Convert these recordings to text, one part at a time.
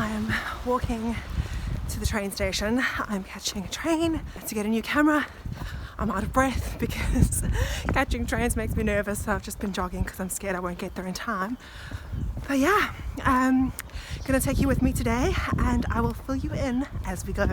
I'm walking to the train station. I'm catching a train to get a new camera. I'm out of breath because catching trains makes me nervous, so I've just been jogging because I'm scared I won't get there in time. But yeah, I'm gonna take you with me today and I will fill you in as we go.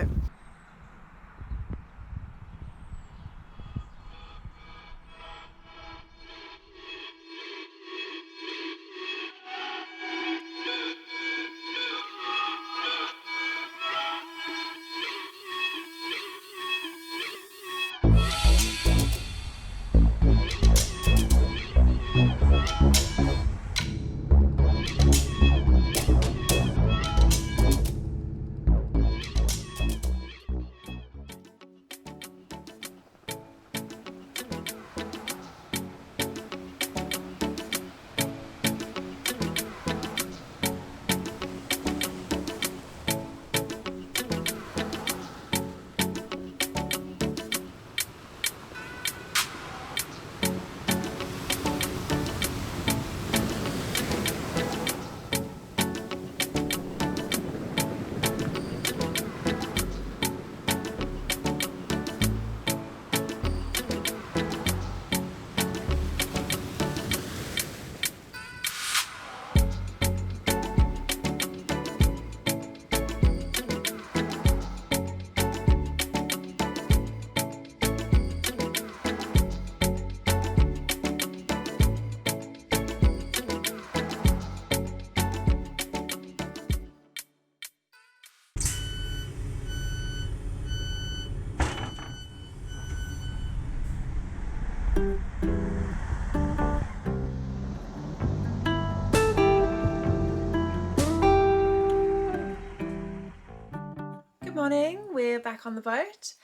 Good morning, we're back on the boat.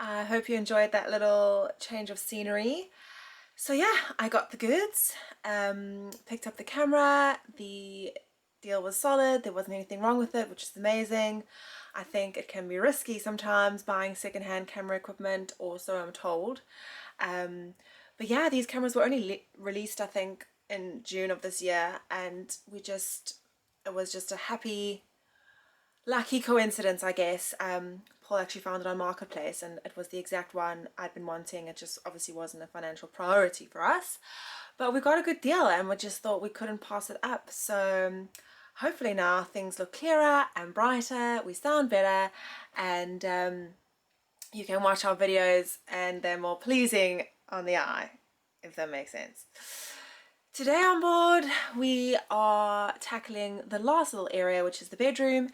I hope you enjoyed that little change of scenery. So yeah, I got the goods, picked up the camera, the deal was solid, there wasn't anything wrong with it, which is amazing. I think it can be risky sometimes buying secondhand camera equipment, or so I'm told. But yeah, these cameras were only released I think in June of this year, and it was just a lucky coincidence, I guess. Paul actually found it on Marketplace and it was the exact one I'd been wanting. It just obviously wasn't a financial priority for us, but we got a good deal and we just thought we couldn't pass it up. So hopefully now things look clearer and brighter, we sound better, and you can watch our videos and they're more pleasing on the eye, if that makes sense. Today on board we are tackling the last little area, which is the bedroom,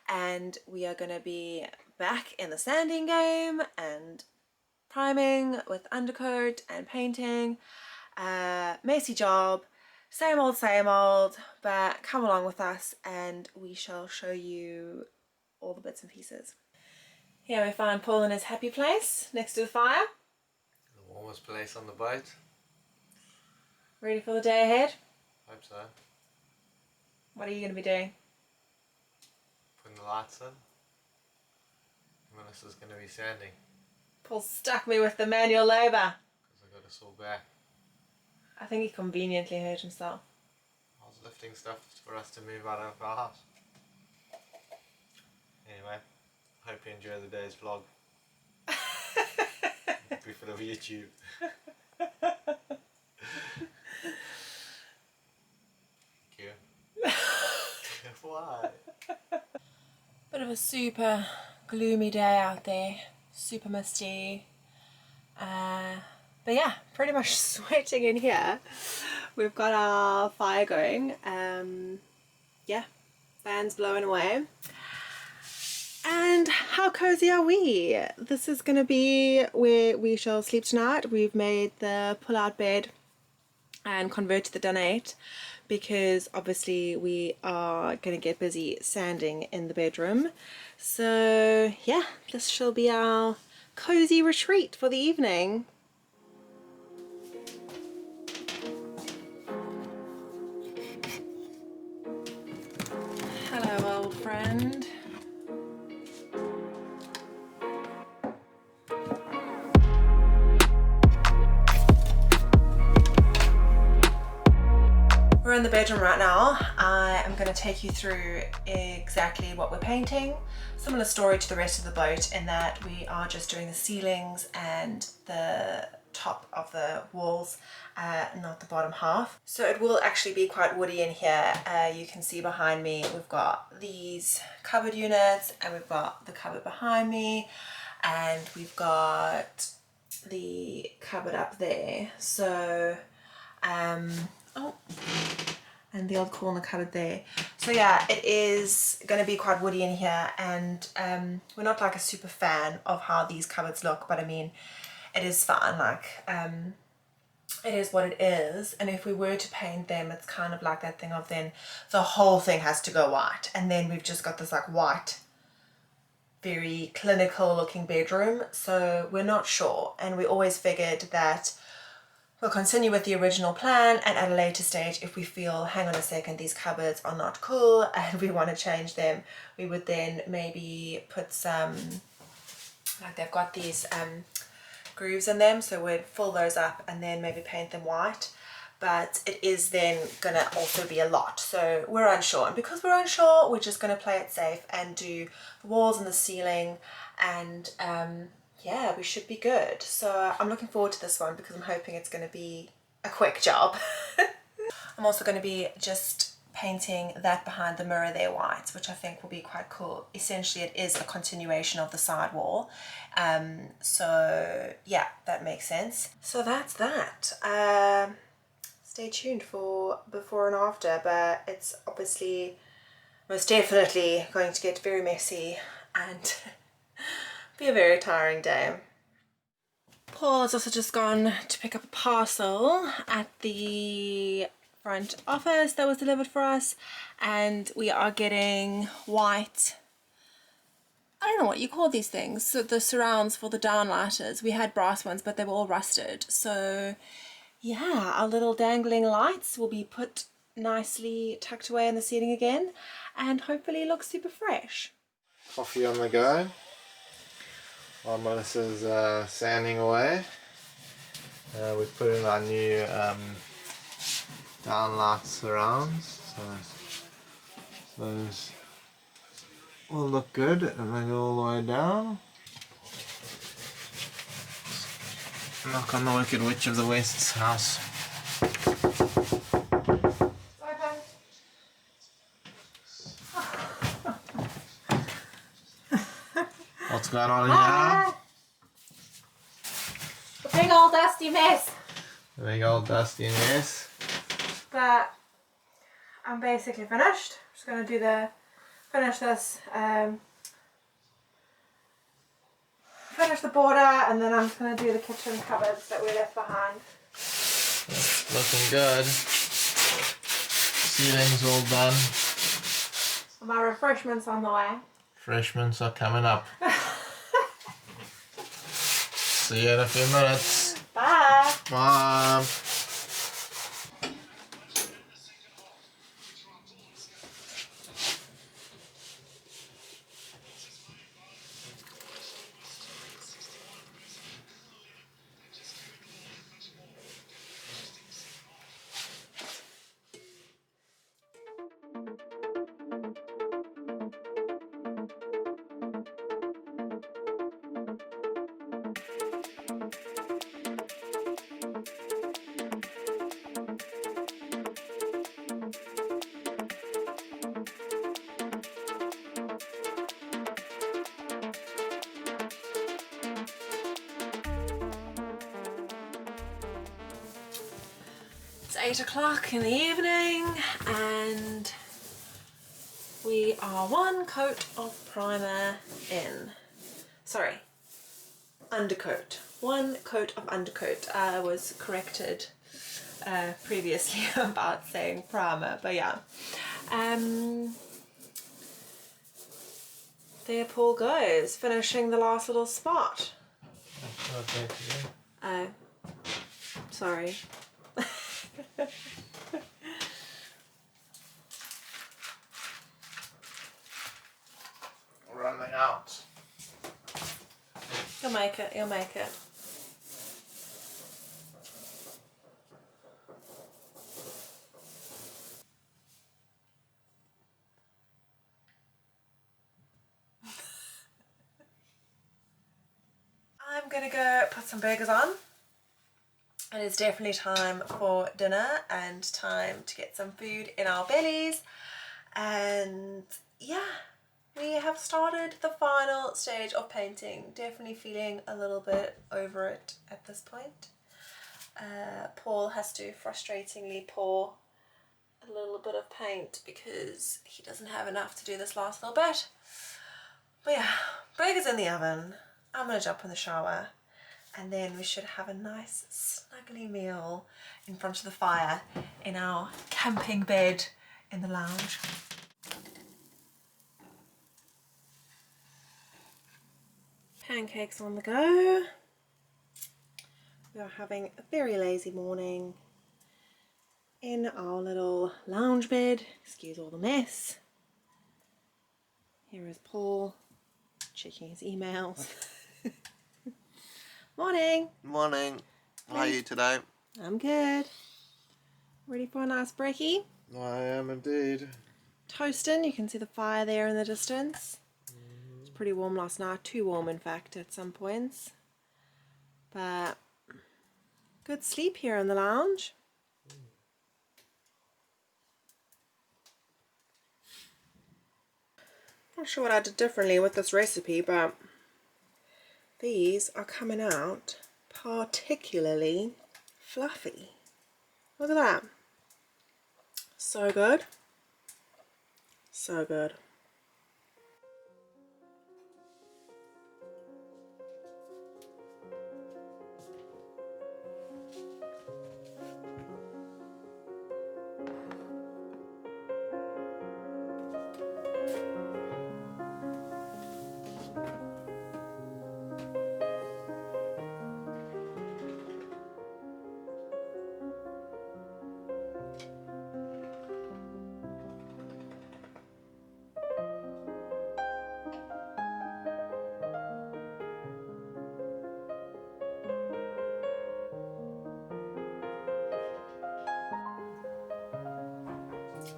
and we are going to be back in the sanding game and priming with undercoat and painting. Messy job, same old, but come along with us and we shall show you all the bits and pieces. Here we find Paul in his happy place next to the fire. The warmest place on the boat. Ready for the day ahead? Hope so. What are you going to be doing? Putting the lights in. Melissa's going to be sanding. Paul stuck me with the manual labour. Because I got a sore back. I think he conveniently hurt himself. I was lifting stuff for us to move out of our house. Anyway, hope you enjoy the day's vlog. Be full of YouTube. Thank you. Why? Bit of a super gloomy day out there, super misty, but yeah, pretty much sweating in here. We've got our fire going, yeah, fans blowing away. And how cozy are we? This is gonna be where we shall sleep tonight. We've made the pull-out bed and converted the dunate because obviously we are going to get busy sanding in the bedroom. So yeah, this shall be our cozy retreat for the evening. Hello, old friend. in the bedroom right now. I am going to take you through exactly what we're painting. Similar story to the rest of the boat in that we are just doing the ceilings and the top of the walls, not the bottom half. So it will actually be quite woody in here. You can see behind me we've got these cupboard units, and we've got the cupboard behind me, and we've got the cupboard up there. So oh, and the old corner cupboard there. So yeah, it is going to be quite woody in here, and we're not like a super fan of how these cupboards look, but I mean, it is fine. Like it is what it is, and if we were to paint them, it's kind of like that thing of then the whole thing has to go white, and then we've just got this like white, very clinical looking bedroom. So we're not sure, and we always figured that we'll continue with the original plan, and at a later stage, if we feel, hang on a second, these cupboards are not cool and we want to change them, we would then maybe put some, like they've got these grooves in them, so we'd fill those up and then maybe paint them white. But it is then gonna also be a lot, so we're unsure, and because we're unsure, we're just gonna play it safe and do the walls and the ceiling, and yeah, we should be good. So I'm looking forward to this one because I'm hoping it's going to be a quick job. I'm also going to be just painting that behind the mirror there white, which I think will be quite cool. Essentially it is a continuation of the side wall, so yeah, that makes sense. So that's that. Stay tuned for before and after, but it's obviously most definitely going to get very messy and be a very tiring day. Paul has also just gone to pick up a parcel at the front office that was delivered for us, and we are getting white, I don't know what you call these things, so the surrounds for the downlighters. We had brass ones, but they were all rusted. So yeah, our little dangling lights will be put nicely tucked away in the ceiling again, and hopefully look super fresh. Coffee on the go while Melissa's sanding away. We've put in our new downlight surrounds, so those will look good, and they go all the way down. Knock on the Wicked Witch of the West's house. What's going on here? A big old dusty mess. A big old dusty mess. But I'm basically finished. Just gonna finish this, finish the border, and then I'm just gonna do the kitchen cupboards that we left behind. That's looking good. Ceiling's all done. My refreshments on the way. Refreshments are coming up. See you in a few minutes. Bye. Bye. It's 8 o'clock in the evening, and we are one coat of primer in. Sorry, undercoat. One coat of undercoat. I was corrected previously about saying primer, but yeah. There Paul goes, finishing the last little spot. Oh, sorry. Running out. You'll make it, you'll make it. I'm gonna go put some burgers on. It is definitely time for dinner and time to get some food in our bellies. And yeah, we have started the final stage of painting. Definitely feeling a little bit over it at this point. Paul has to frustratingly pour a little bit of paint because he doesn't have enough to do this last little bit. But yeah, burgers in the oven. I'm gonna jump in the shower and then we should have a nice snuggly meal in front of the fire in our camping bed in the lounge. Pancakes on the go. We are having a very lazy morning in our little lounge bed. Excuse all the mess. Here is Paul checking his emails. Morning. Morning. How are you today? I'm good. Ready for a nice brekkie? I am indeed. Toasting. You can see the fire there in the distance. It's pretty warm last night. Too warm, in fact, at some points. But good sleep here in the lounge. Not sure what I did differently with this recipe, but these are coming out particularly fluffy. Look at that. So good. So good.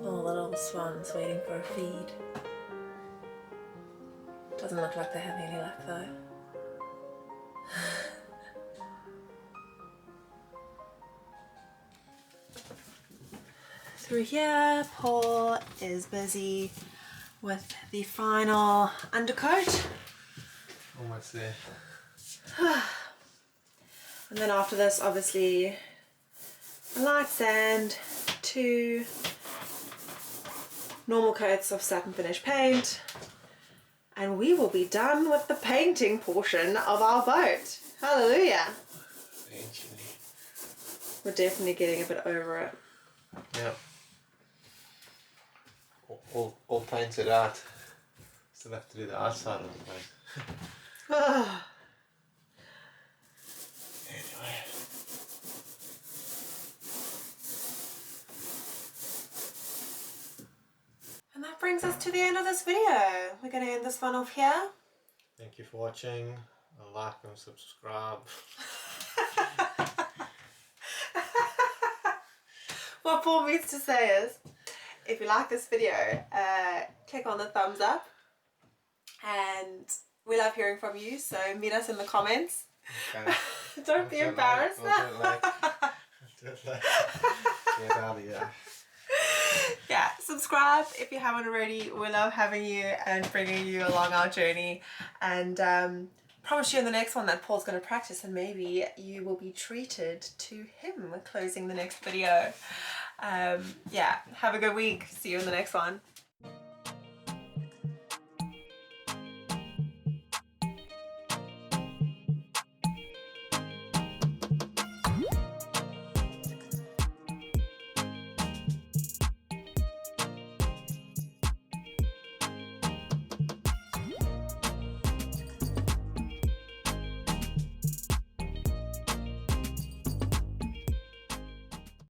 All the little swans waiting for a feed. Doesn't look like they have any luck though. Through here, Paul is busy with the final undercoat. Almost there. And then after this, obviously, a light sand, 2 normal coats of satin finish paint, and we will be done with the painting portion of our boat. Hallelujah. Eventually. We're definitely getting a bit over it. Yep. All painted out. Still have to do the outside of the place. Anyway. And that brings us to the end of this video. We're going to end this one off here. Thank you for watching. Like and subscribe. What Paul means to say is, if you like this video, click on the thumbs up. And we love hearing from you, so meet us in the comments. Okay. Don't be embarrassed. Get out of here. Yeah, subscribe if you haven't already. We love having you and bringing you along our journey. And promise you in the next one that Paul's going to practice, and maybe you will be treated to him closing the next video. Yeah, have a good week. See you in the next one.